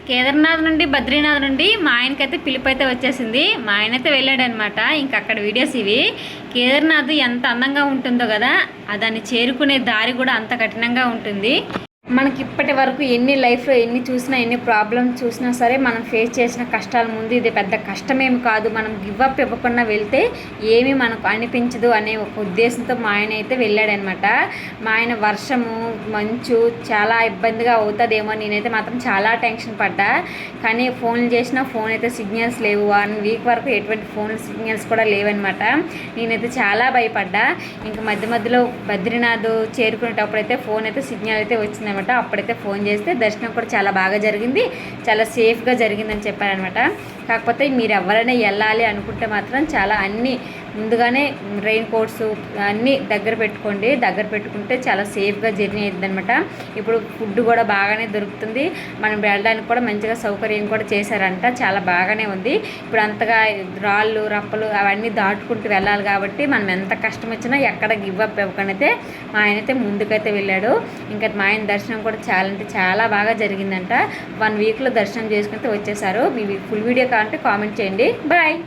కేదార్నాథ్ నుండి బద్రీనాథ్ నుండి మా ఆయనకైతే పిలుపు అయితే వచ్చేసింది. మా ఆయన అయితే వెళ్ళాడనమాట. ఇంక అక్కడ వీడియోస్ ఇవి. కేదార్నాథ్ ఎంత అందంగా ఉంటుందో కదా, దాన్ని చేరుకునే దారి కూడా అంత కఠినంగా ఉంటుంది. మనకి ఇప్పటి వరకు ఎన్ని లైఫ్లో ఎన్ని చూసినా ఎన్ని ప్రాబ్లమ్స్ చూసినా సరే మనం ఫేస్ చేసిన కష్టాల ముందు ఇది పెద్ద కష్టమేమి కాదు. మనం గివ్అప్ ఇవ్వకుండా వెళ్తే ఏమీ మనకు అనిపించదు అనే ఒక ఉద్దేశంతో మా ఆయన అయితే వెళ్ళాడనమాట. మా ఆయన వర్షము మంచు చాలా ఇబ్బందిగా అవుతుందేమో, నేనైతే మాత్రం చాలా టెన్షన్ పడ్డా. కానీ ఫోన్లు చేసినా ఫోన్ అయితే సిగ్నల్స్ లేవు. 1 వీక్ వరకు ఎటువంటి ఫోన్ సిగ్నల్స్ కూడా లేవన్నమాట. నేనైతే చాలా భయపడ్డా. ఇంకా మధ్య మధ్యలో బద్రీనాథ్ చేరుకునేటప్పుడు అయితే ఫోన్ అయితే సిగ్నల్ అయితే వచ్చింది. అప్పుడైతే ఫోన్ చేస్తే దర్శనం కూడా చాలా బాగా జరిగింది, చాలా సేఫ్గా జరిగిందని చెప్పారనమాట. కాకపోతే మీరు ఎవరైనా వెళ్ళాలి అనుకుంటే మాత్రం చాలా అన్నీ ముందుగానే రెయిన్ కోట్స్ అన్నీ దగ్గర పెట్టుకోండి. దగ్గర పెట్టుకుంటే చాలా సేఫ్గా జర్నీ అవుతుంది అనమాట. ఇప్పుడు ఫుడ్ కూడా బాగానే దొరుకుతుంది. మనం వెళ్ళడానికి కూడా మంచిగా సౌకర్యం కూడా చేశారంట, చాలా బాగానే ఉంది. ఇప్పుడు అంతగా రాళ్ళు రప్పలు అవన్నీ దాటుకుంటూ వెళ్ళాలి కాబట్టి మనం ఎంత కష్టం వచ్చినా ఎక్కడ గివ్అప్ ఇవ్వకనైతే మా ఆయన అయితే ముందుకైతే వెళ్ళాడు. ఇంకా మా ఆయన దర్శనం కూడా చాలా అంటే చాలా బాగా జరిగిందంట. 1 వీక్లో దర్శనం చేసుకుంటే వచ్చేసారు. మీ ఫుల్ వీడియో కావాలంటే కామెంట్ చేయండి. బాయ్.